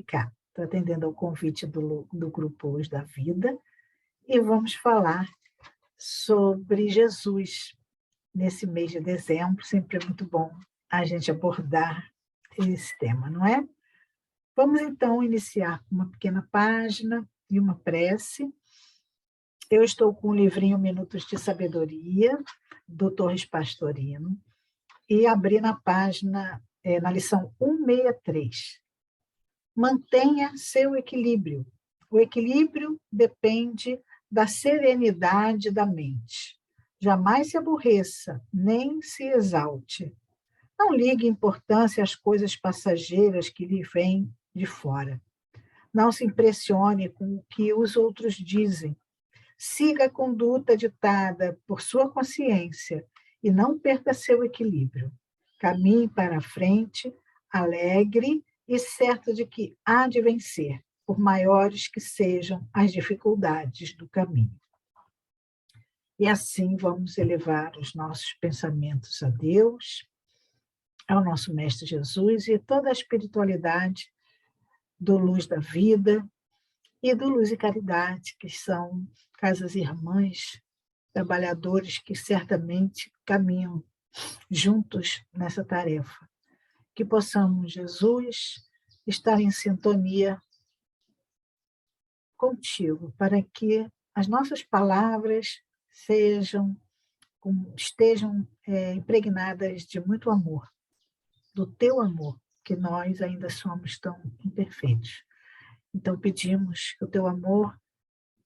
Estou atendendo ao convite do Grupo Luz da Vida e vamos falar sobre Jesus nesse mês de dezembro. Sempre é muito bom a gente abordar esse tema, não é? Vamos então iniciar com uma pequena página e uma prece. Eu estou com o livrinho Minutos de Sabedoria, do Torres Pastorino, e abri na página, na lição 163. Mantenha seu equilíbrio. O equilíbrio depende da serenidade da mente. Jamais se aborreça, nem se exalte. Não ligue importância às coisas passageiras que lhe vêm de fora. Não se impressione com o que os outros dizem. Siga a conduta ditada por sua consciência e não perca seu equilíbrio. Caminhe para a frente, alegre e certo de que há de vencer, por maiores que sejam as dificuldades do caminho. E assim vamos elevar os nossos pensamentos a Deus, ao nosso Mestre Jesus e toda a espiritualidade do Luz da Vida e do Luz e Caridade, que são casas irmãs, trabalhadores que certamente caminham juntos nessa tarefa. Que possamos, Jesus, estar em sintonia contigo, para que as nossas palavras estejam impregnadas de muito amor, do teu amor, que nós ainda somos tão imperfeitos. Então pedimos que o teu amor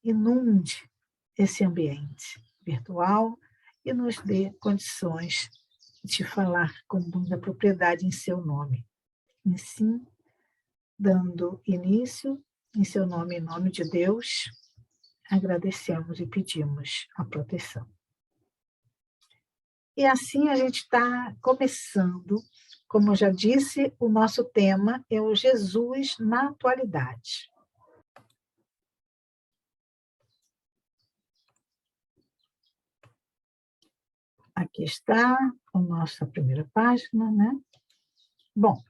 inunde esse ambiente virtual e nos dê condições de falar com muita propriedade em seu nome. E sim, dando início em seu nome, em nome de Deus, agradecemos e pedimos a proteção. E assim a gente está começando, como eu já disse, o nosso tema é o Jesus na atualidade. Aqui está a nossa primeira página, né? Bom,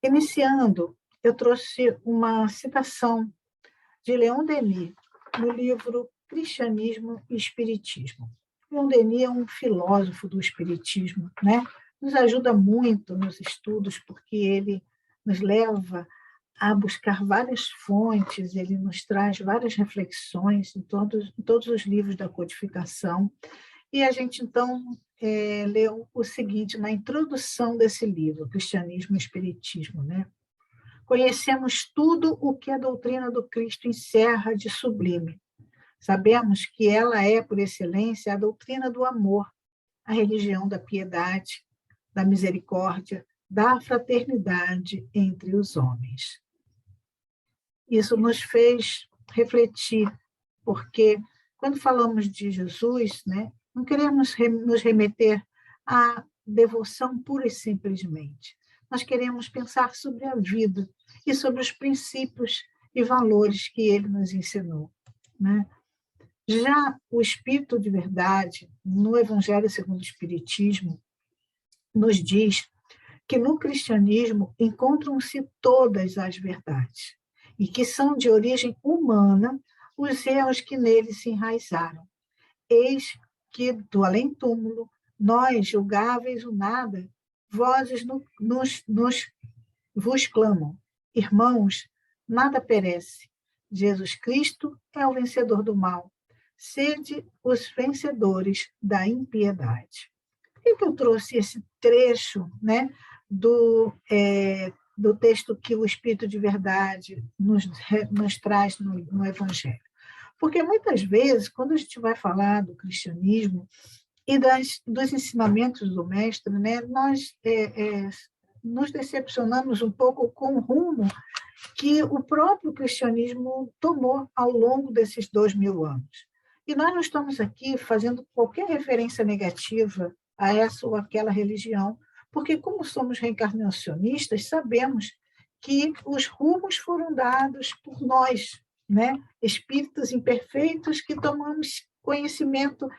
iniciando, eu trouxe uma citação de Leon Denis, no livro Cristianismo e Espiritismo. Leon Denis é um filósofo do espiritismo, né? Nos ajuda muito nos estudos, porque ele nos leva a buscar várias fontes, ele nos traz várias reflexões em todos os livros da codificação. E a gente, então, leu o seguinte, na introdução desse livro, Cristianismo e Espiritismo, né? Conhecemos tudo o que a doutrina do Cristo encerra de sublime. Sabemos que ela é, por excelência, a doutrina do amor, a religião da piedade, da misericórdia, da fraternidade entre os homens. Isso nos fez refletir, porque quando falamos de Jesus, né, não queremos nos remeter à devoção pura e simplesmente. Nós queremos pensar sobre a vida e sobre os princípios e valores que ele nos ensinou, né? Já o Espírito de Verdade, no Evangelho segundo o Espiritismo, nos diz que no cristianismo encontram-se todas as verdades e que são de origem humana os erros que nele se enraizaram. Eis que, do além-túmulo, nós, julgáveis o nada, vozes vos clamam. Irmãos, nada perece. Jesus Cristo é o vencedor do mal. Sede os vencedores da impiedade. Por que eu trouxe esse trecho, né, do texto que o Espírito de Verdade nos traz no Evangelho? Porque muitas vezes, quando a gente vai falar do cristianismo e dos ensinamentos do Mestre, né, nós nos decepcionamos um pouco com o rumo que o próprio cristianismo tomou ao longo desses 2000 anos. E nós não estamos aqui fazendo qualquer referência negativa a essa ou aquela religião, porque, como somos reencarnacionistas, sabemos que os rumos foram dados por nós, né? Espíritos imperfeitos que tomamos conhecimento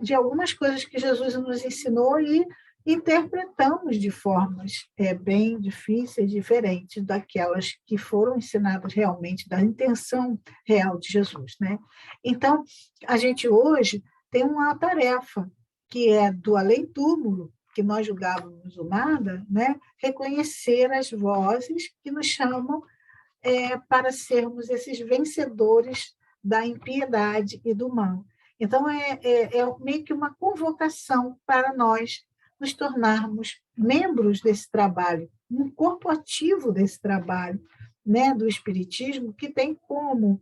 de algumas coisas que Jesus nos ensinou e interpretamos de formas bem difíceis, diferentes daquelas que foram ensinadas realmente, da intenção real de Jesus, né? Então, a gente hoje tem uma tarefa, que é do além-túmulo, que nós julgávamos o nada, né? Reconhecer as vozes que nos chamam para sermos esses vencedores da impiedade e do mal. Então, é meio que uma convocação para nós nos tornarmos membros desse trabalho, um corpo ativo desse trabalho, né, do Espiritismo, que tem como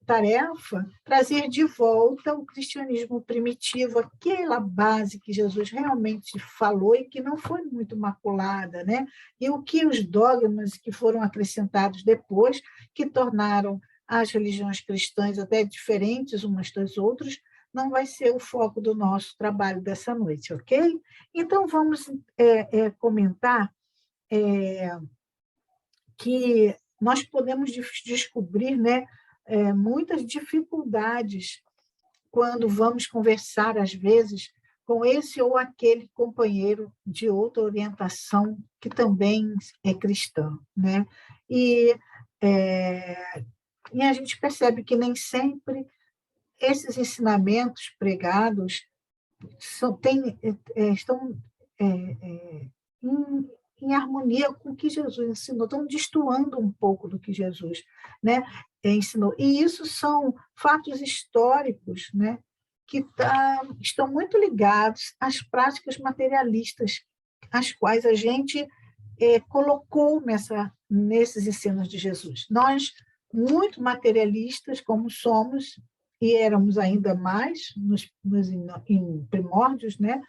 tarefa trazer de volta o cristianismo primitivo, aquela base que Jesus realmente falou e que não foi muito maculada, né? E o que os dogmas que foram acrescentados depois, que tornaram as religiões cristãs até diferentes umas das outras, não vai ser o foco do nosso trabalho dessa noite, ok? Então, vamos comentar que nós podemos descobrir, né, muitas dificuldades quando vamos conversar, às vezes, com esse ou aquele companheiro de outra orientação que também é cristã, né? E, e a gente percebe que nem sempre esses ensinamentos pregados estão em, em harmonia com o que Jesus ensinou, estão destoando um pouco do que Jesus, né, ensinou. E isso são fatos históricos, né, que estão muito ligados às práticas materialistas, as quais a gente colocou nesses ensinos de Jesus. Nós, muito materialistas como somos, e éramos ainda mais em primórdios, né?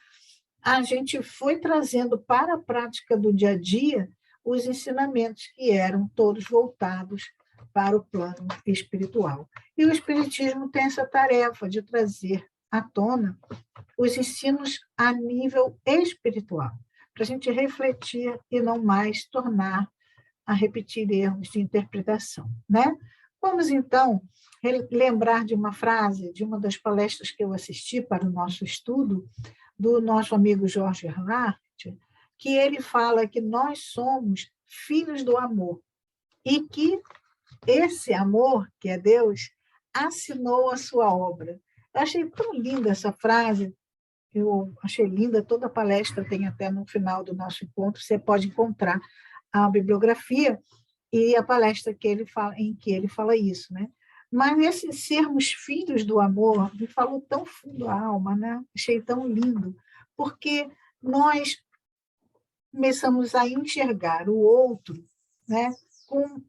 A gente foi trazendo para a prática do dia a dia os ensinamentos que eram todos voltados para o plano espiritual. E o Espiritismo tem essa tarefa de trazer à tona os ensinos a nível espiritual, para a gente refletir e não mais tornar a repetir erros de interpretação, né? Vamos, então, lembrar de uma frase de uma das palestras que eu assisti para o nosso estudo, do nosso amigo Jorge Hart, que ele fala que nós somos filhos do amor e que esse amor, que é Deus, assinou a sua obra. Eu achei tão linda essa frase, eu achei linda, toda a palestra tem até no final do nosso encontro, você pode encontrar a bibliografia e a palestra em que ele fala isso, né? Mas esse sermos filhos do amor me falou tão fundo a alma, né? Achei tão lindo, porque nós começamos a enxergar o outro, né, com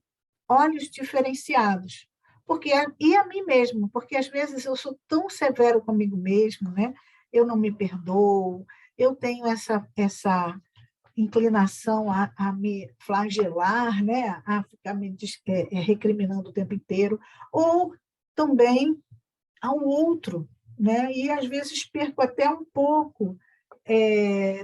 olhos diferenciados, e a mim mesmo, porque às vezes eu sou tão severo comigo mesmo, né? Eu não me perdoo, eu tenho essa inclinação a me flagelar, né? A ficar me recriminando o tempo inteiro, ou também ao outro, né? E às vezes perco até um pouco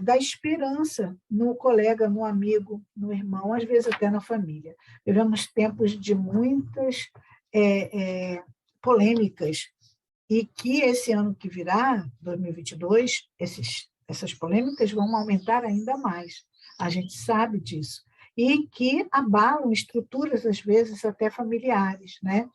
da esperança no colega, no amigo, no irmão, às vezes até na família. Vivemos tempos de muitas polêmicas, e que esse ano que virá, 2022, essas polêmicas vão aumentar ainda mais. A gente sabe disso. E que abalam estruturas, às vezes, até familiares, né?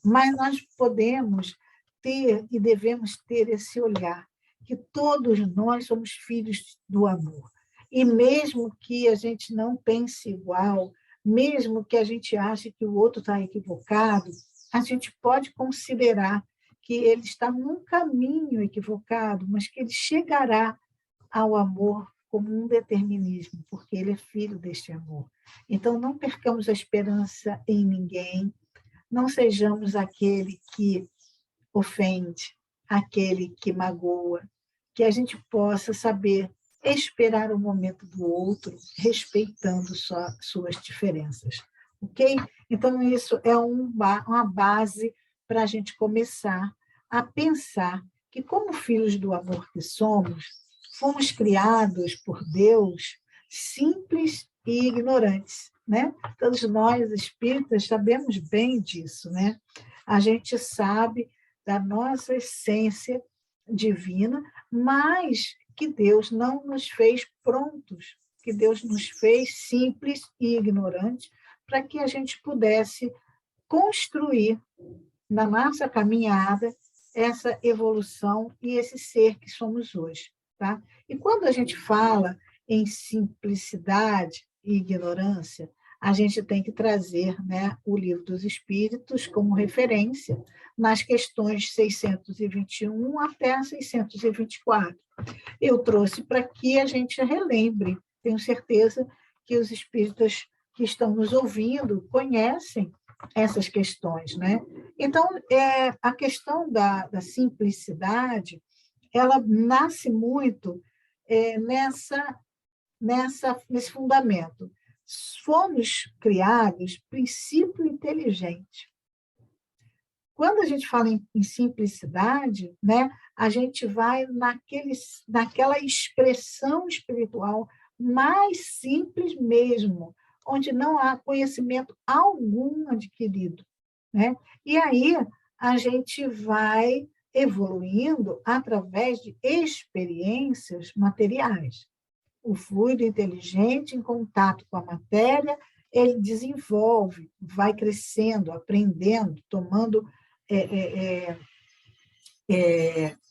Mas nós podemos ter e devemos ter esse olhar, que todos nós somos filhos do amor. E mesmo que a gente não pense igual, mesmo que a gente ache que o outro está equivocado, a gente pode considerar que ele está num caminho equivocado, mas que ele chegará ao amor como um determinismo, porque ele é filho deste amor. Então, não percamos a esperança em ninguém, não sejamos aquele que ofende, aquele que magoa, que a gente possa saber esperar o momento do outro, respeitando suas diferenças. Ok? Então, isso é uma base para a gente começar a pensar que, como filhos do amor que somos, fomos criados por Deus simples e ignorantes, né? Todos nós, espíritas, sabemos bem disso, né? A gente sabe da nossa essência divina, mas que Deus não nos fez prontos, que Deus nos fez simples e ignorantes, para que a gente pudesse construir na nossa caminhada essa evolução e esse ser que somos hoje. Tá? E quando a gente fala em simplicidade e ignorância, a gente tem que trazer, né, o Livro dos Espíritos como referência nas questões 621 até 624. Eu trouxe para que a gente relembre. Tenho certeza que os espíritas que estão nos ouvindo conhecem essas questões, né? Então, a questão da simplicidade, ela nasce muito nesse fundamento. Fomos criados princípio inteligente. Quando a gente fala em simplicidade, né, a gente vai naquela expressão espiritual mais simples mesmo, onde não há conhecimento algum adquirido, né? E aí a gente vai evoluindo através de experiências materiais. O fluido inteligente, em contato com a matéria, ele desenvolve, vai crescendo, aprendendo, tomando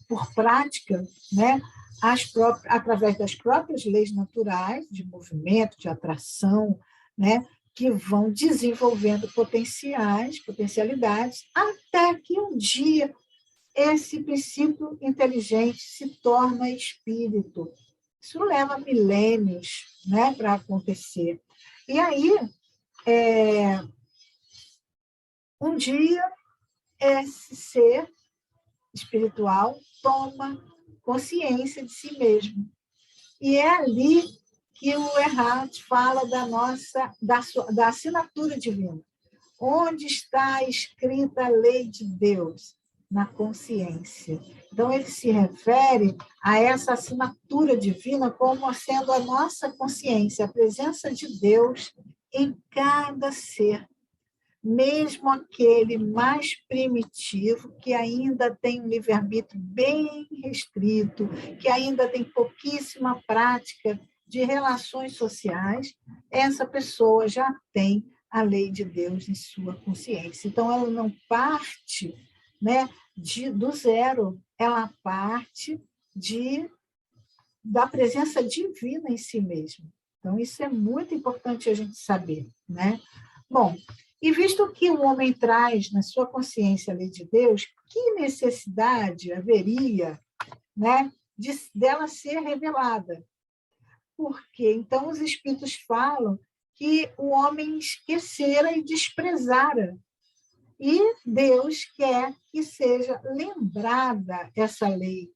por prática, né, através das próprias leis naturais de movimento, de atração, né, que vão desenvolvendo potencialidades, até que um dia esse princípio inteligente se torna espírito. Isso leva milênios, né, para acontecer. E aí, um dia, esse ser espiritual toma consciência de si mesmo. E é ali que o Erhard fala da assinatura divina. Onde está escrita a lei de Deus? Na consciência. Então, ele se refere a essa assinatura divina como sendo a nossa consciência, a presença de Deus em cada ser, mesmo aquele mais primitivo, que ainda tem um livre-arbítrio bem restrito, que ainda tem pouquíssima prática de relações sociais, essa pessoa já tem a lei de Deus em sua consciência. Então, ela não parte, né, do zero, ela parte da presença divina em si mesma. Então, isso é muito importante a gente saber, né? Bom, e visto que o homem traz na sua consciência a lei de Deus, que necessidade haveria, né, dela ser revelada? Porque então os espíritos falam que o homem esquecera e desprezara. E Deus quer que seja lembrada essa lei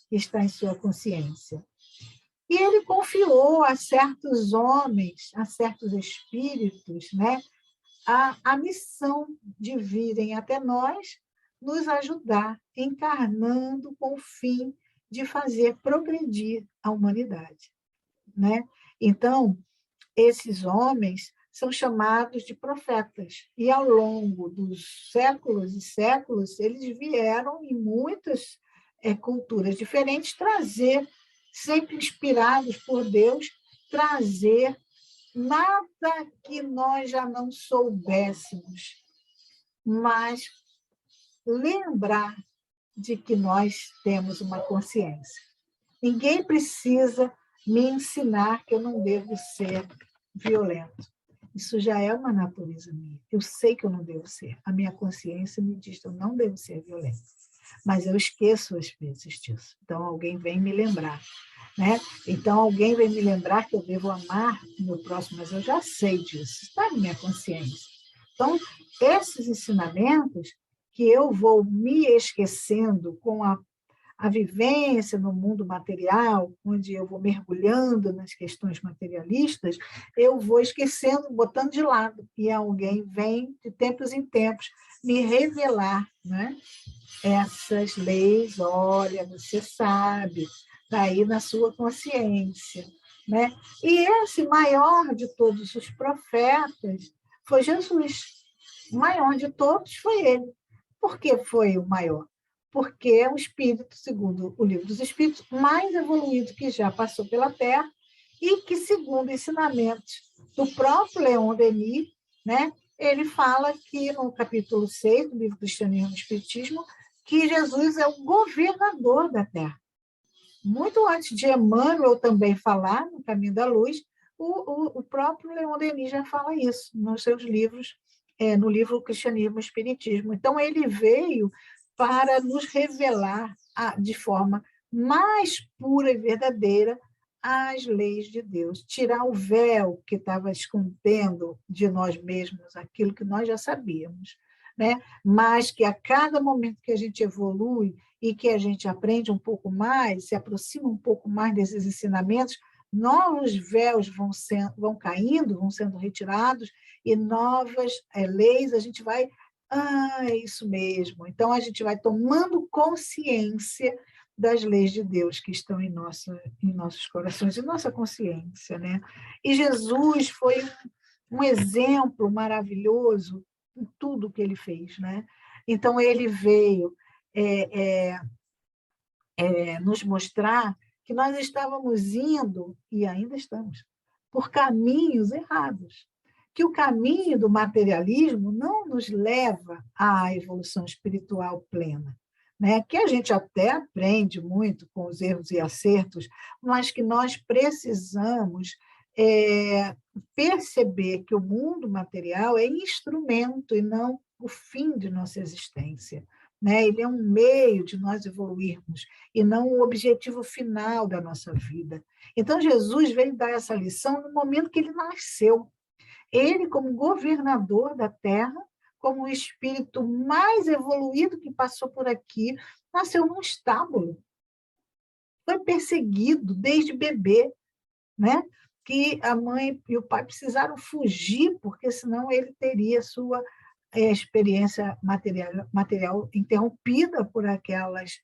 que está em sua consciência. E ele confiou a certos homens, a certos espíritos, né, a missão de virem até nós, nos ajudar, encarnando com o fim de fazer progredir a humanidade, né? Então, esses homens são chamados de profetas, e ao longo dos séculos e séculos, eles vieram em muitas culturas diferentes trazer, sempre inspirados por Deus, trazer nada que nós já não soubéssemos, mas lembrar de que nós temos uma consciência. Ninguém precisa me ensinar que eu não devo ser violento. Isso já é uma natureza minha. Eu sei que eu não devo ser. A minha consciência me diz que eu não devo ser violento. Mas eu esqueço às vezes disso. Então, alguém vem me lembrar. Né? Então, alguém vem me lembrar que eu devo amar o meu próximo, mas eu já sei disso, está na minha consciência. Então, esses ensinamentos que eu vou me esquecendo com a vivência no mundo material, onde eu vou mergulhando nas questões materialistas, eu vou esquecendo, botando de lado, e alguém vem, de tempos em tempos, me revelar, né, essas leis. Olha, você sabe, está aí na sua consciência, né? E esse maior de todos os profetas foi Jesus. O maior de todos foi ele. Por que foi o maior? porque é um espírito, segundo o Livro dos Espíritos, mais evoluído que já passou pela Terra e que, segundo ensinamentos do próprio Leon Denis, né, ele fala que, no capítulo 6 do livro Cristianismo e Espiritismo, que Jesus é o governador da Terra. Muito antes de Emmanuel também falar, no Caminho da Luz, o próprio Leon Denis já fala isso nos seus livros, no livro Cristianismo e Espiritismo. Então, ele veio para nos revelar de forma mais pura e verdadeira as leis de Deus, tirar o véu que estava escondendo de nós mesmos aquilo que nós já sabíamos, né? Mas que a cada momento que a gente evolui e que a gente aprende um pouco mais, se aproxima um pouco mais desses ensinamentos, novos véus vão caindo, vão sendo retirados, e novas leis a gente vai... é isso mesmo. Então, a gente vai tomando consciência das leis de Deus que estão em nossos corações, em nossa consciência, né? E Jesus foi um exemplo maravilhoso em tudo que ele fez, né? Então, ele veio nos mostrar que nós estávamos indo, e ainda estamos, por caminhos errados, que o caminho do materialismo não nos leva à evolução espiritual plena, né? Que a gente até aprende muito com os erros e acertos, mas que nós precisamos perceber que o mundo material é instrumento e não o fim de nossa existência, né? Ele é um meio de nós evoluirmos e não o objetivo final da nossa vida. Então, Jesus veio dar essa lição no momento que ele nasceu. Ele, como governador da Terra, como o espírito mais evoluído que passou por aqui, nasceu num estábulo. Foi perseguido desde bebê, né? Que a mãe e o pai precisaram fugir, porque senão ele teria sua experiência material interrompida por aquelas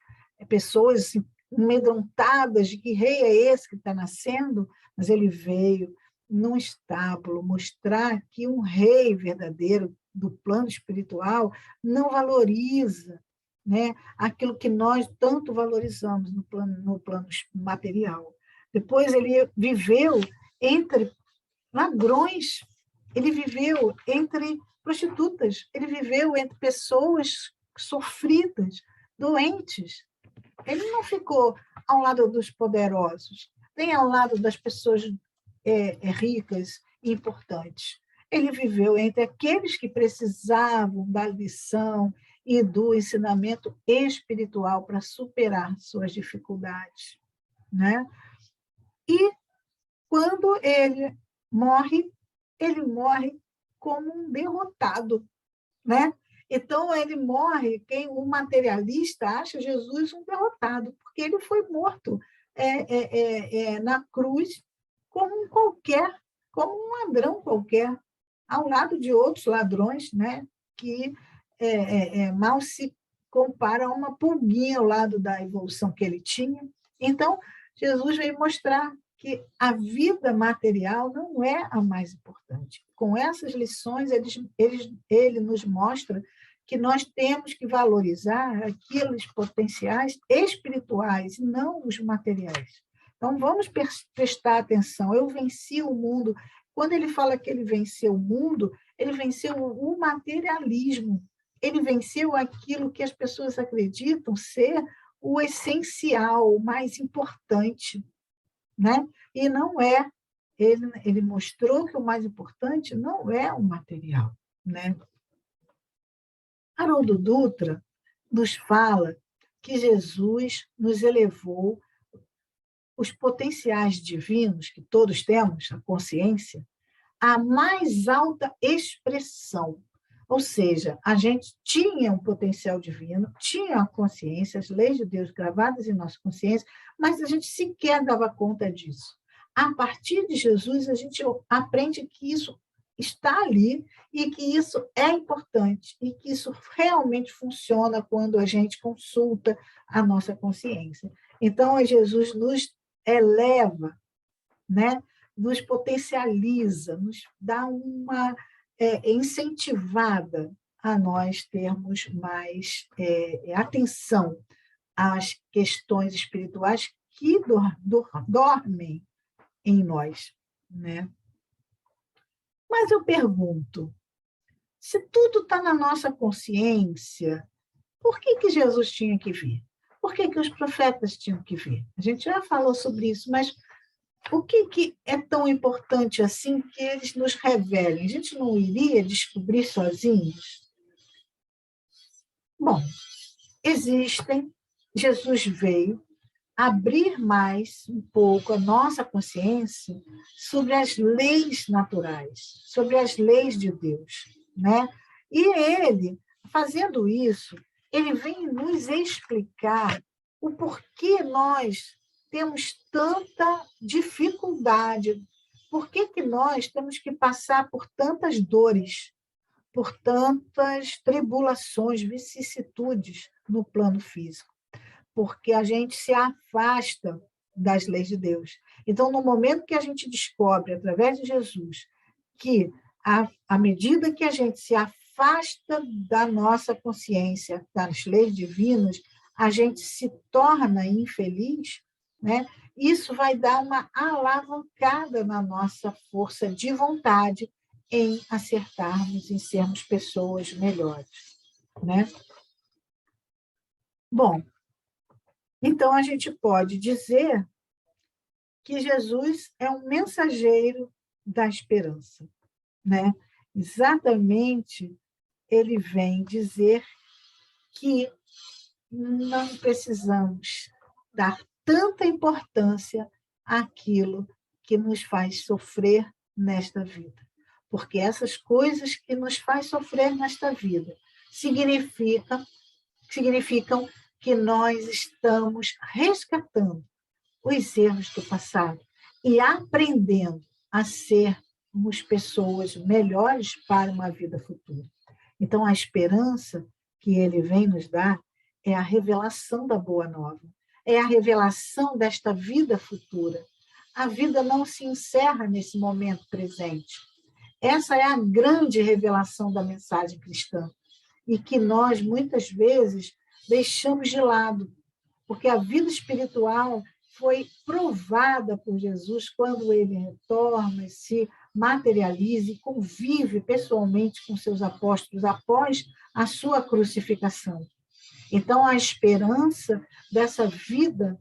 pessoas assim, amedrontadas de que rei é esse que está nascendo, mas ele veio num estábulo mostrar que um rei verdadeiro do plano espiritual não valoriza, né, aquilo que nós tanto valorizamos no plano material. Depois ele viveu entre ladrões, ele viveu entre prostitutas, ele viveu entre pessoas sofridas, doentes. Ele não ficou ao lado dos poderosos, nem ao lado das pessoas ricas e importantes. Ele viveu entre aqueles que precisavam da lição e do ensinamento espiritual para superar suas dificuldades, né? E quando ele morre como um derrotado, né? Então, ele morre, o materialista acha Jesus um derrotado, porque ele foi morto na cruz como um ladrão qualquer, ao lado de outros ladrões, né? Que mal se compara a uma pulguinha ao lado da evolução que ele tinha. Então, Jesus veio mostrar que a vida material não é a mais importante. Com essas lições, ele nos mostra que nós temos que valorizar aqueles potenciais espirituais, e não os materiais. Então, vamos prestar atenção. Eu venci o mundo. Quando ele fala que ele venceu o mundo, ele venceu o materialismo. Ele venceu aquilo que as pessoas acreditam ser o essencial, o mais importante, né? E não é. Ele mostrou que o mais importante não é o material, né? Haroldo Dutra nos fala que Jesus nos elevou os potenciais divinos que todos temos, a consciência, à mais alta expressão. Ou seja, a gente tinha um potencial divino, tinha a consciência, as leis de Deus gravadas em nossa consciência, mas a gente sequer dava conta disso. A partir de Jesus, a gente aprende que isso está ali e que isso é importante e que isso realmente funciona quando a gente consulta a nossa consciência. Então, Jesus nos eleva, né? Nos potencializa, nos dá uma incentivada a nós termos mais atenção às questões espirituais que dormem em nós, né? Mas eu pergunto, se tudo está na nossa consciência, por que Jesus tinha que vir? Por que os profetas tinham que vir? A gente já falou sobre isso, mas o que é tão importante assim que eles nos revelem? A gente não iria descobrir sozinhos? Bom, existem, Jesus veio abrir mais um pouco a nossa consciência sobre as leis naturais, sobre as leis de Deus, né? E ele, fazendo isso, ele vem nos explicar o porquê nós temos tanta dificuldade, por que nós temos que passar por tantas dores, por tantas tribulações, vicissitudes no plano físico, porque a gente se afasta das leis de Deus. Então, no momento que a gente descobre, através de Jesus, que à medida que a gente se afasta da nossa consciência, das leis divinas, a gente se torna infeliz, né? Isso vai dar uma alavancada na nossa força de vontade em acertarmos, em sermos pessoas melhores, né? Bom, então a gente pode dizer que Jesus é um mensageiro da esperança, né? Exatamente, ele vem dizer que não precisamos dar tanta importância àquilo que nos faz sofrer nesta vida, porque essas coisas que nos faz sofrer nesta vida significam que nós estamos resgatando os erros do passado e aprendendo a sermos pessoas melhores para uma vida futura. Então, a esperança que ele vem nos dar é a revelação da boa nova, é a revelação desta vida futura. A vida não se encerra nesse momento presente. Essa é a grande revelação da mensagem cristã, e que nós, muitas vezes, deixamos de lado, porque a vida espiritual foi provada por Jesus quando ele retorna, se materializa e convive pessoalmente com seus apóstolos após a sua crucificação. Então, a esperança dessa vida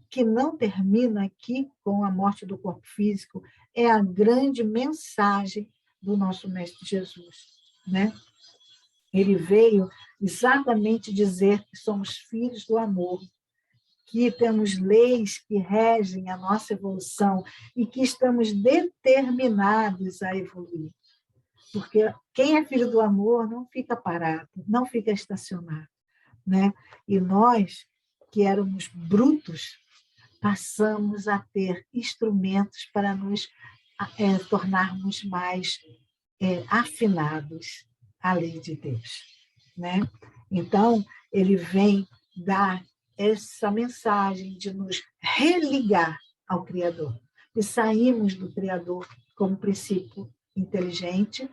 que não termina aqui com a morte do corpo físico é a grande mensagem do nosso Mestre Jesus, né? Ele veio exatamente dizer que somos filhos do amor, que temos leis que regem a nossa evolução e que estamos determinados a evoluir. Porque quem é filho do amor não fica parado, não fica estacionado, né? E nós, que éramos brutos, passamos a ter instrumentos para nos tornarmos mais afinados à lei de Deus, né? Então, ele vem dar essa mensagem de nos religar ao Criador. E saímos do Criador como princípio inteligente,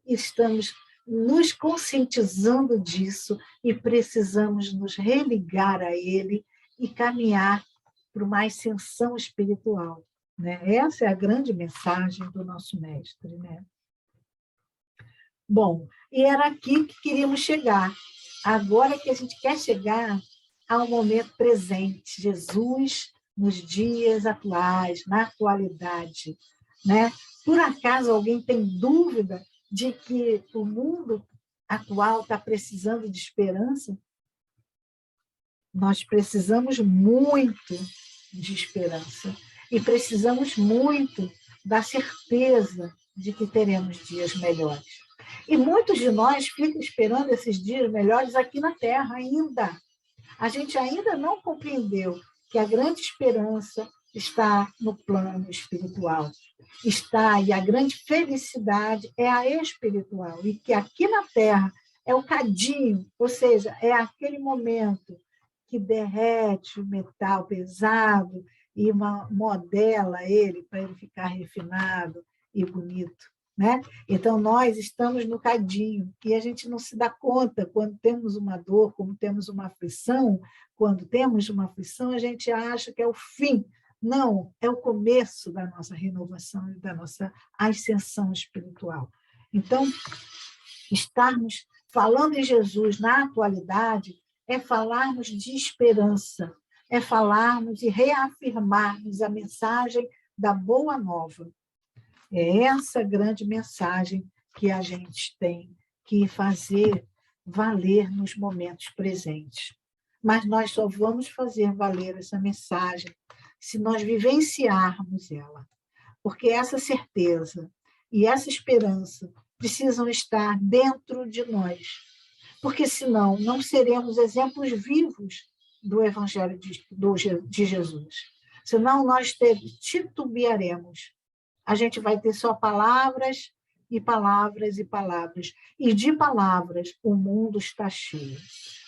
e estamos nos conscientizando disso e precisamos nos religar a Ele e caminhar para uma ascensão espiritual, né? Essa é a grande mensagem do nosso mestre, né? Bom, e era aqui que queríamos chegar. Agora que a gente quer chegar ao momento presente, Jesus nos dias atuais, na atualidade, né? Por acaso alguém tem dúvida de que o mundo atual está precisando de esperança? Nós precisamos muito de esperança e precisamos muito da certeza de que teremos dias melhores. E muitos de nós ficam esperando esses dias melhores aqui na Terra ainda. A gente ainda não compreendeu que a grande esperança está no plano espiritual. Está, e a grande felicidade é a espiritual, e que aqui na Terra é o cadinho, ou seja, é aquele momento que derrete o metal pesado e modela ele para ele ficar refinado e bonito, né? Então, nós estamos no cadinho e a gente não se dá conta quando temos uma dor, como temos uma aflição. Quando temos uma aflição, a gente acha que é o fim. Não, é o começo da nossa renovação e da nossa ascensão espiritual. Então, estarmos falando em Jesus na atualidade é falarmos de esperança, é falarmos e reafirmarmos a mensagem da Boa Nova. É essa grande mensagem que a gente tem que fazer valer nos momentos presentes. Mas nós só vamos fazer valer essa mensagem se nós vivenciarmos ela. Porque essa certeza e essa esperança precisam estar dentro de nós. Porque senão não seremos exemplos vivos do Evangelho de Jesus. Senão nós titubearemos. A gente vai ter só palavras e palavras e palavras. E de palavras o mundo está cheio.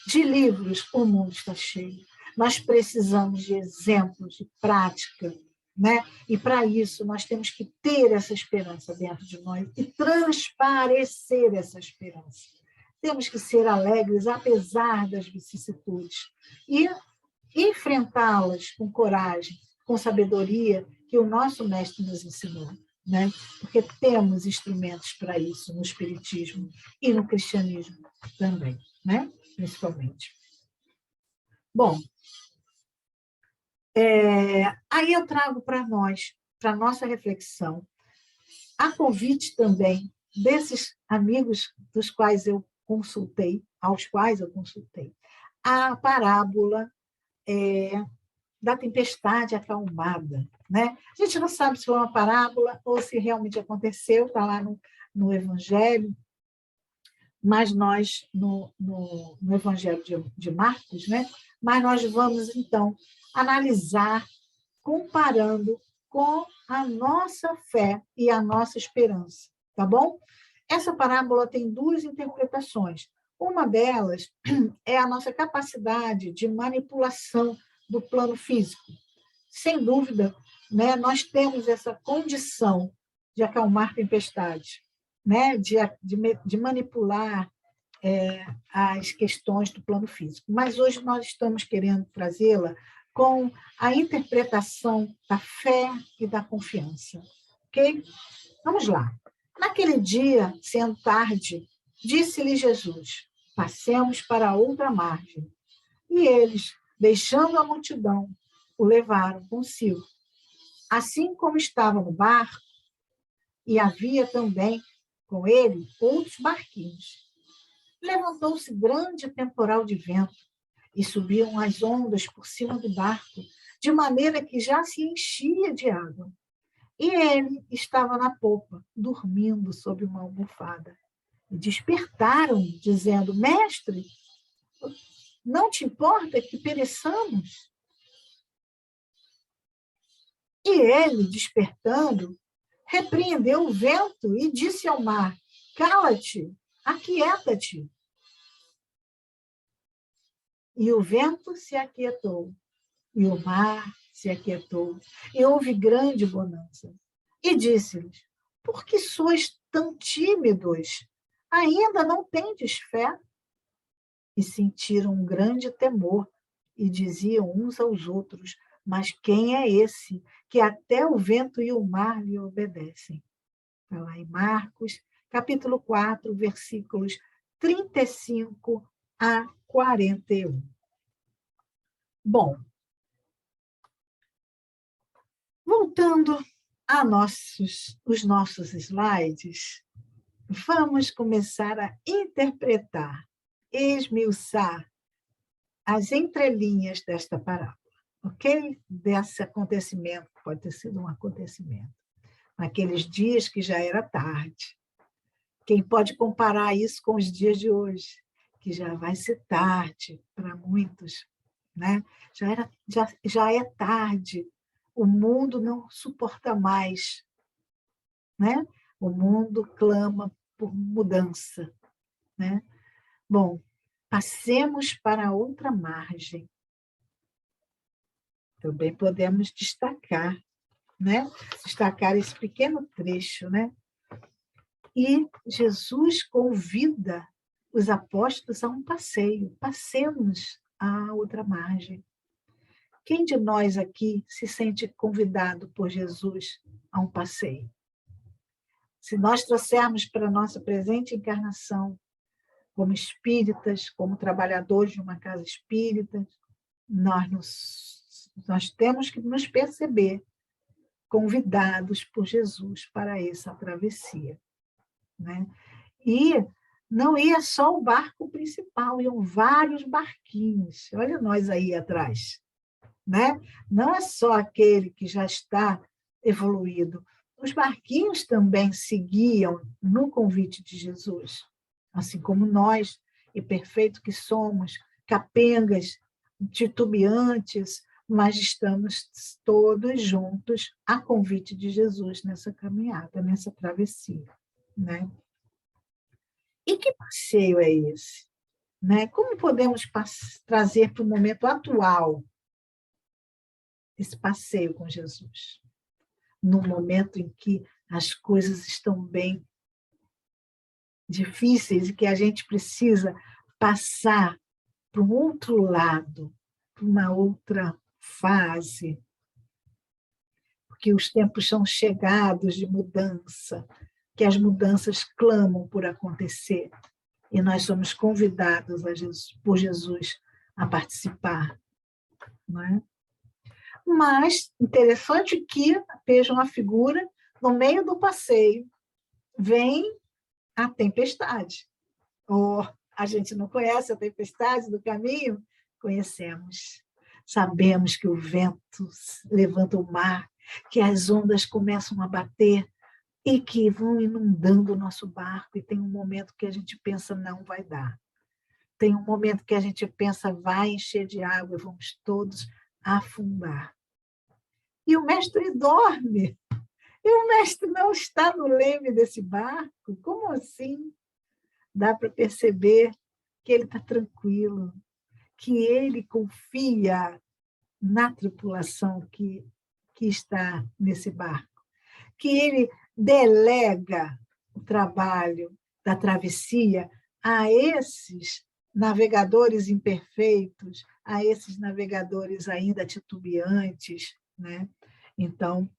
De livros o mundo está cheio. Nós precisamos de exemplos, de prática, né? E para isso nós temos que ter essa esperança dentro de nós e transparecer essa esperança. Temos que ser alegres apesar das vicissitudes e enfrentá-las com coragem, com sabedoria, que o nosso mestre nos ensinou, né? Porque temos instrumentos para isso no espiritismo e no cristianismo também, né? Principalmente. Bom, aí eu trago para nós, para a nossa reflexão, a convite também desses amigos dos quais eu consultei, aos quais eu consultei, a parábola da tempestade acalmada, né? A gente não sabe se foi uma parábola ou se realmente aconteceu, está lá no Evangelho, mas nós, no Evangelho de Marcos, né? Mas nós vamos, então, analisar, comparando com a nossa fé e a nossa esperança, tá bom? Essa parábola tem duas interpretações. Uma delas é a nossa capacidade de manipulação do plano físico. Sem dúvida, né, nós temos essa condição de acalmar tempestades, né, de manipular as questões do plano físico. Mas hoje nós estamos querendo trazê-la com a interpretação da fé e da confiança. Ok? Vamos lá. Naquele dia, sendo tarde, disse-lhe Jesus: passemos para outra margem. E eles, deixando a multidão, o levaram consigo. Assim como estava no barco, e havia também com ele outros barquinhos. Levantou-se grande temporal de vento, e subiam as ondas por cima do barco, de maneira que já se enchia de água. E ele estava na popa, dormindo sob uma almofada. E despertaram, dizendo: Mestre, não te importa que pereçamos? E ele, despertando, repreendeu o vento e disse ao mar: Cala-te, aquieta-te. E o vento se aquietou, e o mar se aquietou, e houve grande bonança. E disse-lhes: Por que sois tão tímidos? Ainda não tendes fé? E sentiram um grande temor, e diziam uns aos outros: Mas quem é esse, que até o vento e o mar lhe obedecem? Está lá em Marcos, capítulo 4, versículos 35 a 41. Bom, voltando os nossos slides, vamos começar a interpretar, esmiuçar as entrelinhas desta parábola, ok? Desse acontecimento, pode ter sido um acontecimento, naqueles dias que já era tarde. Quem pode comparar isso com os dias de hoje, que já vai ser tarde para muitos, né? Já é tarde, o mundo não suporta mais, né? O mundo clama por mudança, né? Bom, passemos para outra margem. Também podemos destacar, né? Destacar esse pequeno trecho, né? E Jesus convida os apóstolos a um passeio. Passemos à outra margem. Quem de nós aqui se sente convidado por Jesus a um passeio? Se nós trouxermos para a nossa presente encarnação, como espíritas, como trabalhadores de uma casa espírita, nós temos que nos perceber convidados por Jesus para essa travessia, né? E não ia só o barco principal, iam vários barquinhos. Olha nós aí atrás, né? Não é só aquele que já está evoluído. Os barquinhos também seguiam no convite de Jesus, assim como nós, imperfeitos que somos, capengas, titubeantes, mas estamos todos juntos a convite de Jesus nessa caminhada, nessa travessia, né? E que passeio é esse? Né? Como podemos trazer para o momento atual esse passeio com Jesus? No momento em que as coisas estão bem difíceis e que a gente precisa passar para um outro lado, para uma outra fase, porque os tempos são chegados de mudança, que as mudanças clamam por acontecer, e nós somos convidados por Jesus a participar, não é? Mas interessante que veja uma figura no meio do passeio, vem a tempestade. Ou a gente não conhece a tempestade do caminho? Conhecemos. Sabemos que o vento levanta o mar, que as ondas começam a bater e que vão inundando o nosso barco, e tem um momento que a gente pensa, não vai dar. Tem um momento que a gente pensa, vai encher de água e vamos todos afundar. E o mestre dorme. E o mestre não está no leme desse barco. Como assim? Dá para perceber que ele está tranquilo, que ele confia na tripulação que está nesse barco, que ele delega o trabalho da travessia a esses navegadores imperfeitos, a esses navegadores ainda titubeantes, né? Então,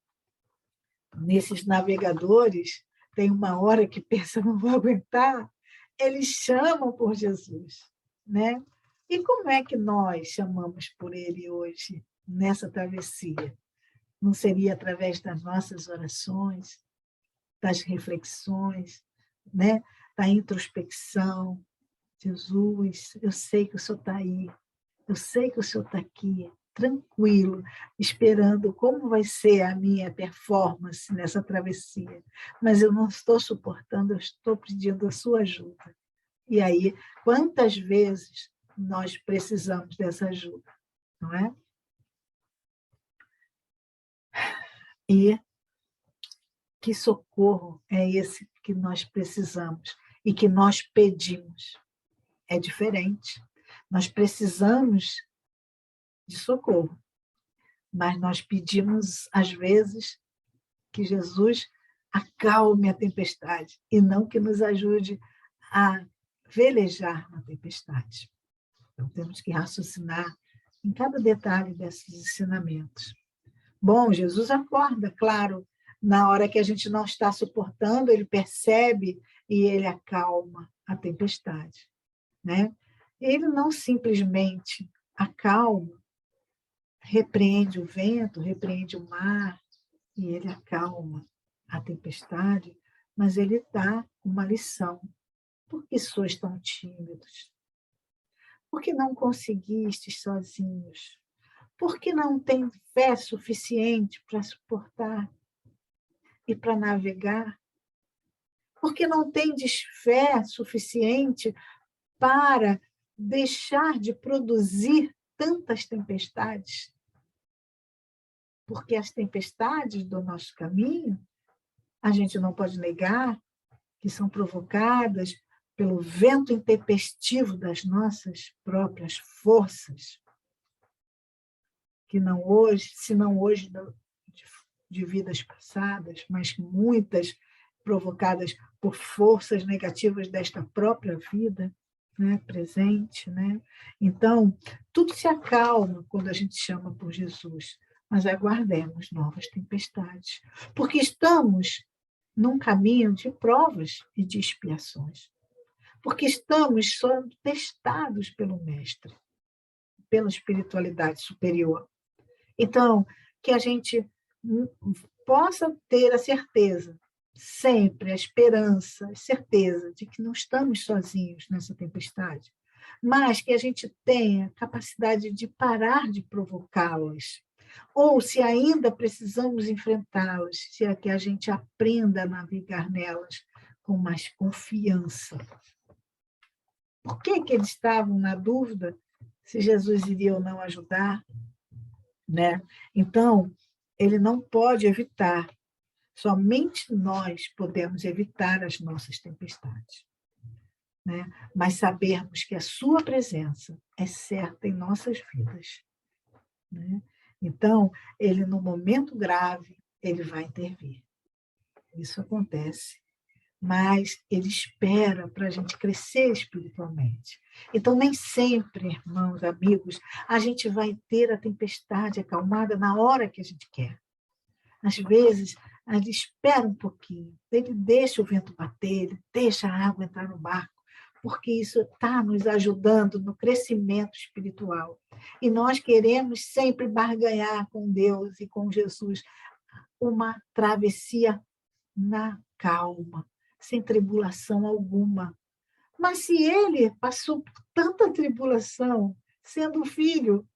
nesses navegadores, tem uma hora que pensa, não vou aguentar, eles chamam por Jesus, né? E como é que nós chamamos por ele hoje, nessa travessia? Não seria através das nossas orações, das reflexões, né? Da introspecção? Jesus, eu sei que o Senhor está aí, eu sei que o Senhor está aqui, tranquilo, esperando como vai ser a minha performance nessa travessia. Mas eu não estou suportando, eu estou pedindo a sua ajuda. E aí, quantas vezes nós precisamos dessa ajuda, não é? E que socorro é esse que nós precisamos e que nós pedimos? É diferente. Nós precisamos de socorro, mas nós pedimos, às vezes, que Jesus acalme a tempestade e não que nos ajude a velejar na tempestade. Então, temos que raciocinar em cada detalhe desses ensinamentos. Bom, Jesus acorda, claro, na hora que a gente não está suportando, ele percebe e ele acalma a tempestade, né? Ele não simplesmente acalma, repreende o vento, repreende o mar, e ele acalma a tempestade, mas ele dá uma lição. Por que sois tão tímidos? Por que não conseguistes sozinhos? Por que não tem fé suficiente para suportar e para navegar? Por que não tendes fé suficiente para deixar de produzir tantas tempestades? Porque as tempestades do nosso caminho, a gente não pode negar que são provocadas pelo vento intempestivo das nossas próprias forças, que não hoje, se não hoje de vidas passadas, mas muitas provocadas por forças negativas desta própria vida, né, presente, né? Então, tudo se acalma quando a gente chama por Jesus, mas aguardemos novas tempestades, porque estamos num caminho de provas e de expiações, porque estamos sendo testados pelo Mestre, pela espiritualidade superior. Então, que a gente possa ter a certeza, sempre a esperança, a certeza de que não estamos sozinhos nessa tempestade, mas que a gente tenha capacidade de parar de provocá-las, ou se ainda precisamos enfrentá-las, se é que a gente aprenda a navegar nelas com mais confiança. Por que eles estavam na dúvida se Jesus iria ou não ajudar? Né? Então, ele não pode evitar. Somente nós podemos evitar as nossas tempestades. Né? Mas sabermos que a sua presença é certa em nossas vidas. Né? Então, ele, no momento grave, ele vai intervir. Isso acontece. Mas ele espera para a gente crescer espiritualmente. Então, nem sempre, irmãos, amigos, a gente vai ter a tempestade acalmada na hora que a gente quer. Às vezes, ele espera um pouquinho, ele deixa o vento bater, ele deixa a água entrar no barco, porque isso está nos ajudando no crescimento espiritual. E nós queremos sempre barganhar com Deus e com Jesus uma travessia na calma, sem tribulação alguma. Mas se ele passou por tanta tribulação, sendo o filho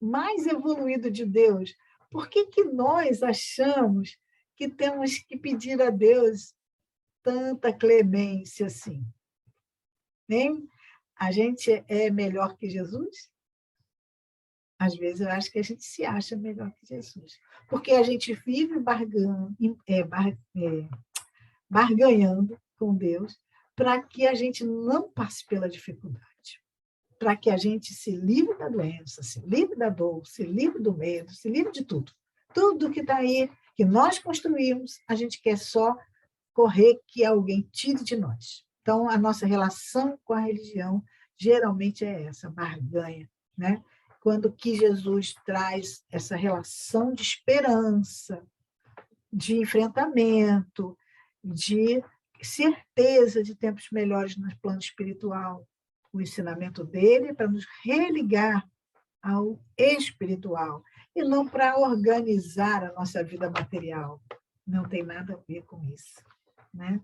mais evoluído de Deus, por que nós achamos que temos que pedir a Deus tanta clemência assim? Hein? A gente é melhor que Jesus? Às vezes eu acho que a gente se acha melhor que Jesus, porque a gente vive barganhando com Deus para que a gente não passe pela dificuldade, para que a gente se livre da doença, se livre da dor, se livre do medo, se livre de tudo. Tudo que está aí, que nós construímos, a gente quer só correr que alguém tire de nós. Então, a nossa relação com a religião geralmente é essa, barganha, né? Quando que Jesus traz essa relação de esperança, de enfrentamento, de certeza de tempos melhores no plano espiritual. O ensinamento dele é para nos religar ao espiritual e não para organizar a nossa vida material. Não tem nada a ver com isso. Né?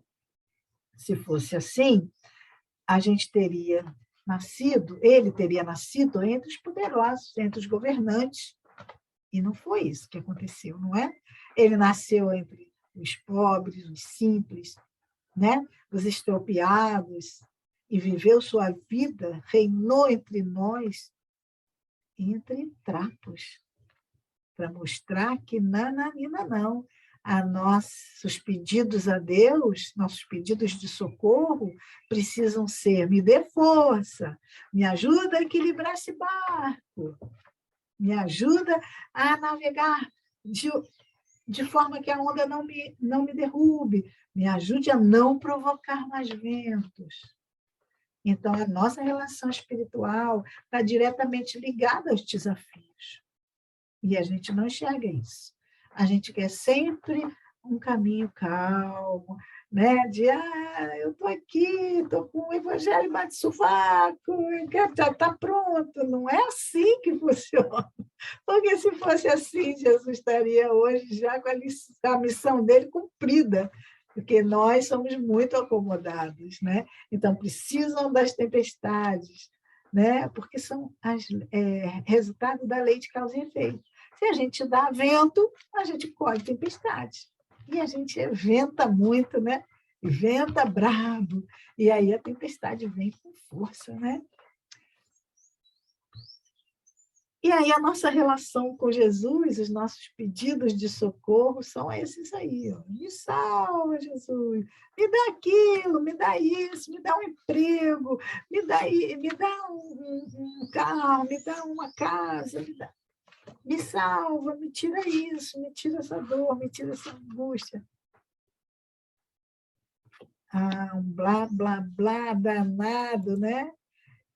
Se fosse assim, a gente teria nascido, ele teria nascido entre os poderosos, entre os governantes, e não foi isso que aconteceu, não é? Ele nasceu entre os pobres, os simples, né? Os estropiados, e viveu sua vida, reinou entre nós, entre trapos, para mostrar que nananina não. Nossos pedidos a Deus, nossos pedidos de socorro, precisam ser: me dê força, me ajuda a equilibrar esse barco, me ajuda a navegar de forma que a onda não me derrube, me ajude a não provocar mais ventos. Então, a nossa relação espiritual está diretamente ligada aos desafios. E a gente não enxerga isso. A gente quer sempre um caminho calmo, né? De, eu estou aqui, estou com o evangelho embaixo do sovaco, já está pronto. Não é assim que funciona. Porque se fosse assim, Jesus estaria hoje já com a missão dele cumprida, porque nós somos muito acomodados, né? Então, precisam das tempestades, né? Porque são resultado da lei de causa e efeito. Se a gente dá vento, a gente colhe tempestade. E a gente venta muito, né? Venta brabo. E aí a tempestade vem com força, né? E aí a nossa relação com Jesus, os nossos pedidos de socorro são esses aí. Ó. Me salva, Jesus. Me dá aquilo, me dá isso, me dá um emprego, me dá um carro, me dá uma casa, me salva, me tira isso, me tira essa dor, me tira essa angústia. um blá, blá, blá danado, né?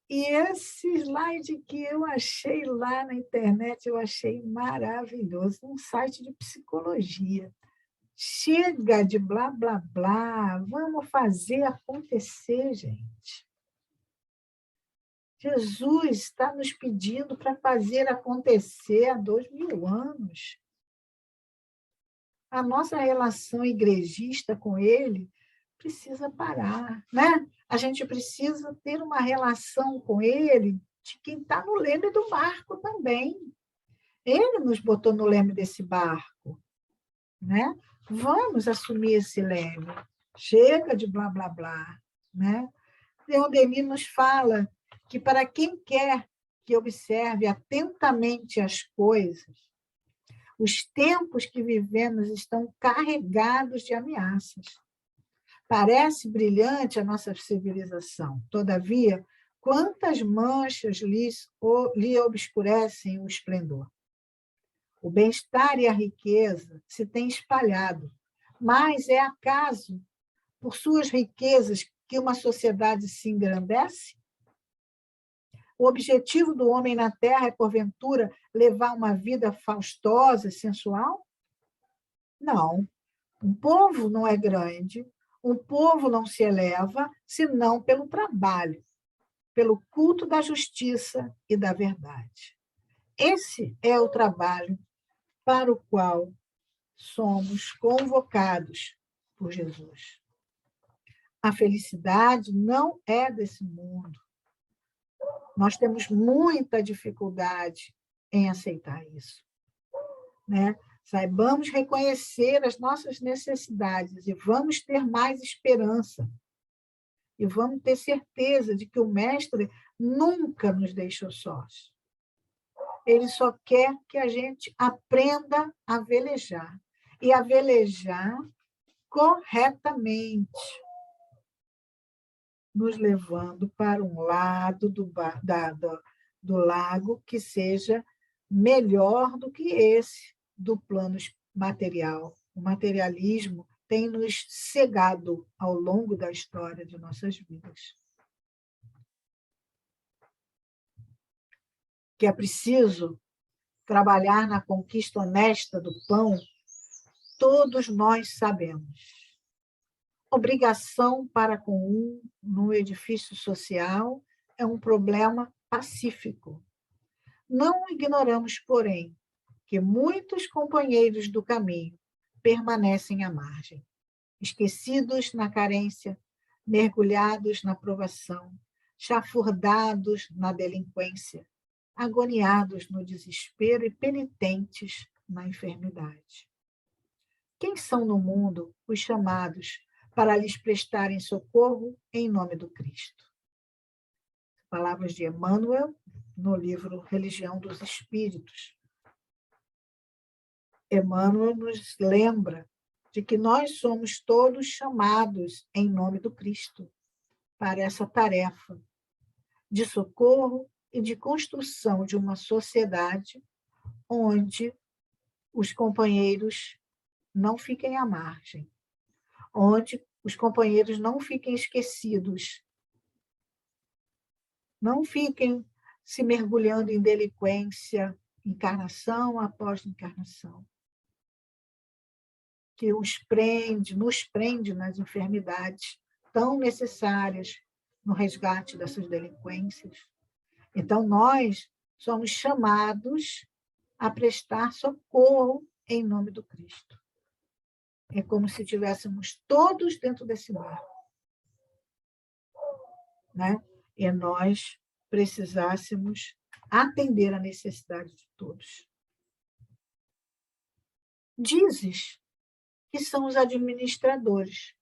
E esse slide que eu achei lá na internet, eu achei maravilhoso, um site de psicologia. Chega de blá, blá, blá, vamos fazer acontecer, gente. Jesus está nos pedindo para fazer acontecer há 2000 anos. A nossa relação igrejista com ele precisa parar, né? A gente precisa ter uma relação com ele de quem está no leme do barco também. Ele nos botou no leme desse barco, né? Vamos assumir esse leme. Chega de blá, blá, blá, né? Leon Denis nos fala que para quem quer que observe atentamente as coisas, os tempos que vivemos estão carregados de ameaças. Parece brilhante a nossa civilização, todavia, quantas manchas lhe obscurecem o esplendor? O bem-estar e a riqueza se têm espalhado, mas é acaso por suas riquezas que uma sociedade se engrandece? O objetivo do homem na Terra é, porventura, levar uma vida faustosa e sensual? Não. Um povo não é grande, um povo não se eleva, senão pelo trabalho, pelo culto da justiça e da verdade. Esse é o trabalho para o qual somos convocados por Jesus. A felicidade não é desse mundo. Nós temos muita dificuldade em aceitar isso, né? Saibamos reconhecer as nossas necessidades e vamos ter mais esperança. E vamos ter certeza de que o Mestre nunca nos deixou sós. Ele só quer que a gente aprenda a velejar. E a velejar corretamente, nos levando para um lado do lago que seja melhor do que esse do plano material. O materialismo tem nos cegado ao longo da história de nossas vidas. Que é preciso trabalhar na conquista honesta do pão, todos nós sabemos. Obrigação para com um no edifício social é um problema pacífico. Não ignoramos, porém, que muitos companheiros do caminho permanecem à margem, esquecidos na carência, mergulhados na provação, chafurdados na delinquência, agoniados no desespero e penitentes na enfermidade. Quem são no mundo os chamados para lhes prestarem socorro em nome do Cristo? Palavras de Emmanuel, no livro Religião dos Espíritos. Emmanuel nos lembra de que nós somos todos chamados em nome do Cristo para essa tarefa de socorro e de construção de uma sociedade onde os companheiros não fiquem à margem, onde os companheiros não fiquem esquecidos, não fiquem se mergulhando em delinquência, encarnação após encarnação, que nos prende nas enfermidades tão necessárias no resgate dessas delinquências. Então, nós somos chamados a prestar socorro em nome do Cristo. É como se estivéssemos todos dentro desse barco, né? E nós precisássemos atender a necessidade de todos. Dizes que são os administradores.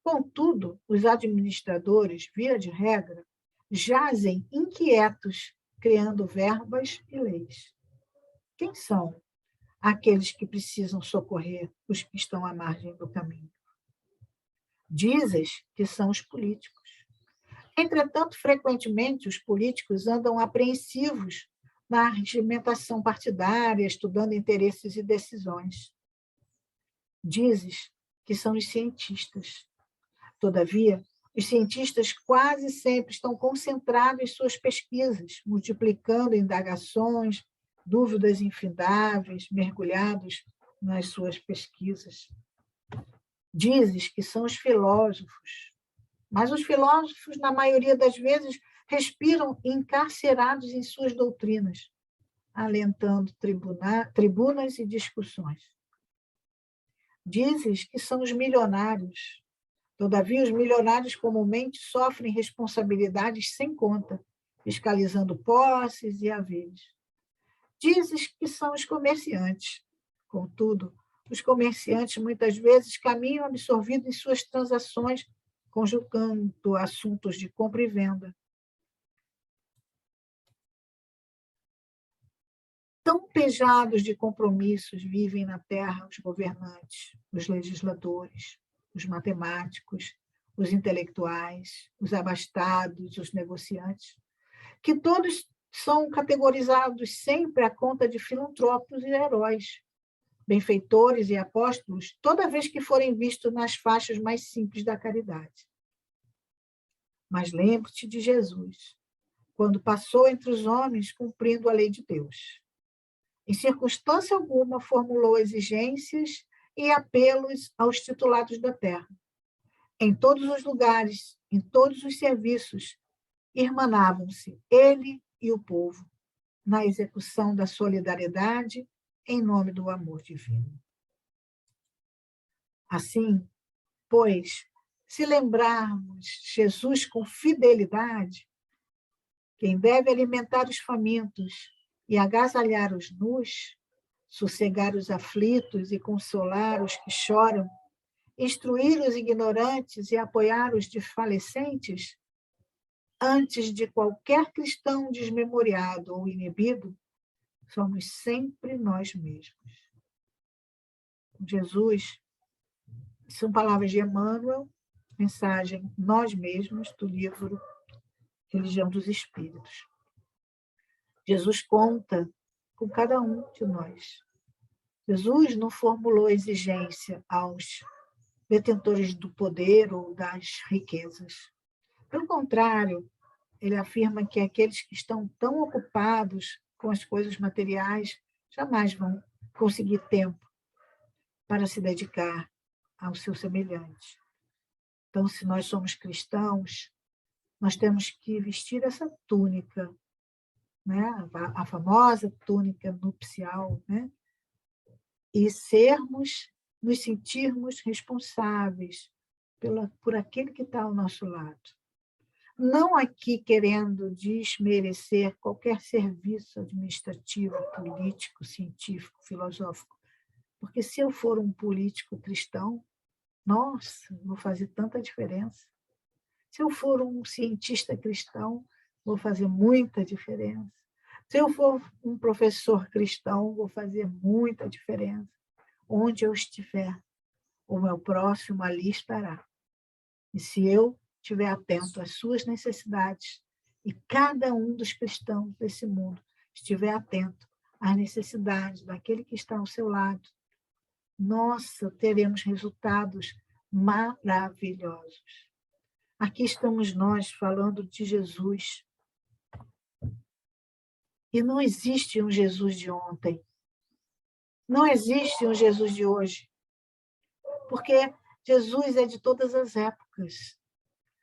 Contudo, os administradores, via de regra, jazem inquietos, criando verbas e leis. Quem são aqueles que precisam socorrer os que estão à margem do caminho? Dizes que são os políticos. Entretanto, frequentemente, os políticos andam apreensivos na regimentação partidária, estudando interesses e decisões. Dizes que são os cientistas. Todavia, os cientistas quase sempre estão concentrados em suas pesquisas, multiplicando indagações, dúvidas infindáveis, mergulhados nas suas pesquisas. Dizes que são os filósofos, mas os filósofos, na maioria das vezes, respiram encarcerados em suas doutrinas, alentando tribunas e discussões. Dizes que são os milionários. Todavia, os milionários comumente sofrem responsabilidades sem conta, fiscalizando posses e haveres. Dizes que são os comerciantes. Contudo, os comerciantes muitas vezes caminham absorvidos em suas transações, conjugando assuntos de compra e venda. Tão pejados de compromissos vivem na terra os governantes, os legisladores, os matemáticos, os intelectuais, os abastados, os negociantes, que todos são categorizados sempre à conta de filantropos e heróis, benfeitores e apóstolos, toda vez que forem vistos nas faixas mais simples da caridade. Mas lembre-te de Jesus, quando passou entre os homens cumprindo a lei de Deus. Em circunstância alguma formulou exigências e apelos aos titulados da terra. Em todos os lugares, em todos os serviços, irmanavam-se ele e o povo, na execução da solidariedade em nome do amor divino. Assim, pois, se lembrarmos Jesus com fidelidade, quem deve alimentar os famintos e agasalhar os nus, sossegar os aflitos e consolar os que choram, instruir os ignorantes e apoiar os desfalecentes, antes de qualquer cristão desmemoriado ou inibido, somos sempre nós mesmos. Jesus, são palavras de Emmanuel, mensagem Nós Mesmos, do livro Religião dos Espíritos. Jesus conta com cada um de nós. Jesus não formulou exigência aos detentores do poder ou das riquezas. Pelo contrário, ele afirma que aqueles que estão tão ocupados com as coisas materiais jamais vão conseguir tempo para se dedicar ao seu semelhante. Então, se nós somos cristãos, nós temos que vestir essa túnica, né? A famosa túnica nupcial, né? E nos sentirmos responsáveis por aquele que está ao nosso lado. Não aqui querendo desmerecer qualquer serviço administrativo, político, científico, filosófico, porque se eu for um político cristão, nossa, vou fazer tanta diferença. Se eu for um cientista cristão, vou fazer muita diferença. Se eu for um professor cristão, vou fazer muita diferença. Onde eu estiver, o meu próximo ali estará. E se eu estiver atento às suas necessidades, e cada um dos cristãos desse mundo estiver atento às necessidades daquele que está ao seu lado, nossa, teremos resultados maravilhosos. Aqui estamos nós falando de Jesus. E não existe um Jesus de ontem. Não existe um Jesus de hoje. Porque Jesus é de todas as épocas.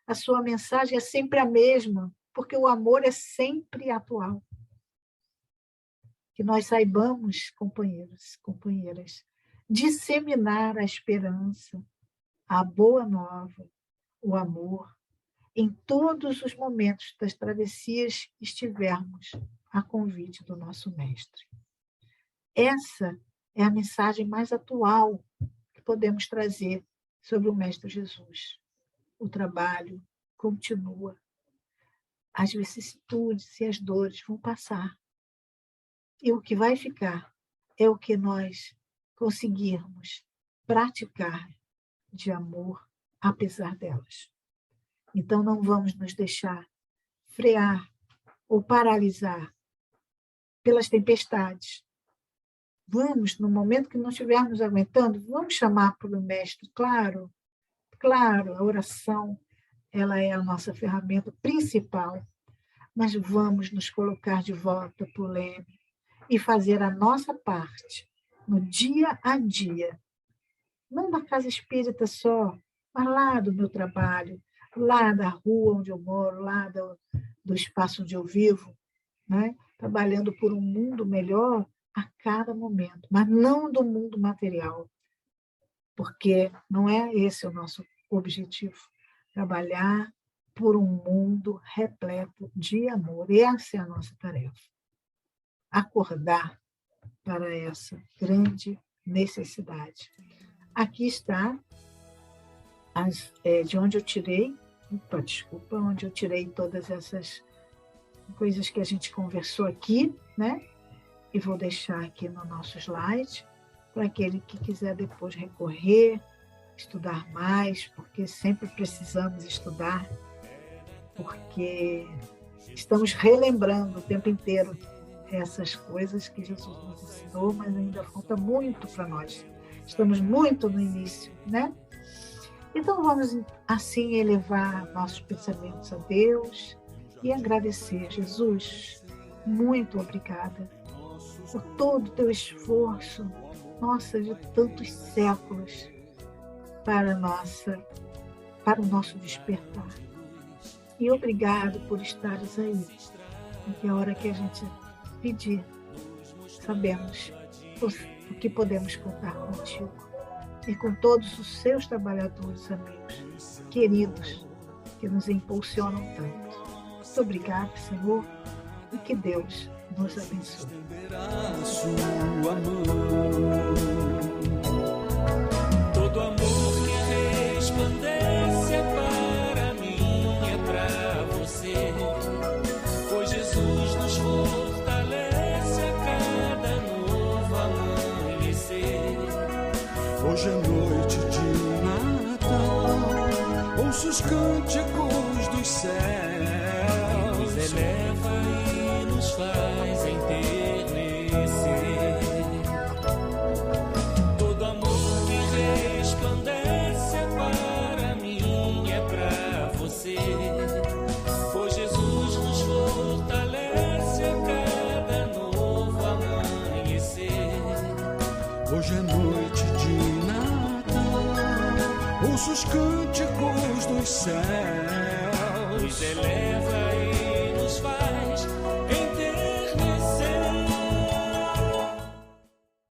A sua mensagem é sempre a mesma, porque o amor é sempre atual. Que nós saibamos, companheiros, companheiras, disseminar a esperança, a boa nova, o amor, em todos os momentos das travessias que estivermos a convite do nosso Mestre. Essa é a mensagem mais atual que podemos trazer sobre o Mestre Jesus. O trabalho continua. As vicissitudes e as dores vão passar. E o que vai ficar é o que nós conseguirmos praticar de amor, apesar delas. Então, não vamos nos deixar frear ou paralisar pelas tempestades. Vamos, no momento que não estivermos aguentando, vamos chamar para o Mestre, claro, Claro, a oração, ela é a nossa ferramenta principal, mas vamos nos colocar de volta para o leme e fazer a nossa parte no dia a dia, não da casa espírita só, mas lá do meu trabalho, lá da rua onde eu moro, lá do espaço onde eu vivo, né? Trabalhando por um mundo melhor a cada momento, mas não do mundo material, porque não é esse o nosso objetivo, trabalhar por um mundo repleto de amor. Essa é a nossa tarefa. Acordar para essa grande necessidade. Aqui está de onde eu tirei, onde eu tirei todas essas coisas que a gente conversou aqui, né? E vou deixar aqui no nosso slide, para aquele que quiser depois recorrer, estudar mais, porque sempre precisamos estudar, porque estamos relembrando o tempo inteiro essas coisas que Jesus nos ensinou, mas ainda falta muito para nós. Estamos muito no início, né? Então vamos assim elevar nossos pensamentos a Deus e agradecer. Jesus, muito obrigada por todo o teu esforço, nossa, de tantos séculos, para o nosso despertar. E obrigado por estares aí, porque a hora que a gente pedir, sabemos o que podemos contar contigo e com todos os seus trabalhadores, amigos, queridos, que nos impulsionam tanto. Muito obrigado, Senhor, e que Deus nos abençoe. Todo amor que resplandece para mim, é para você, pois Jesus nos fortalece a cada novo amanhecer. Hoje é noite de Natal, ouço os cânticos dos céus, Nos eleva e nos faz enternecer. Todo amor que resplandece para mim, é para você, pois Jesus nos fortalece a cada novo amanhecer. hoje é noite de Natal, ouço os cânticos dos céus, Nos eleva e nos faz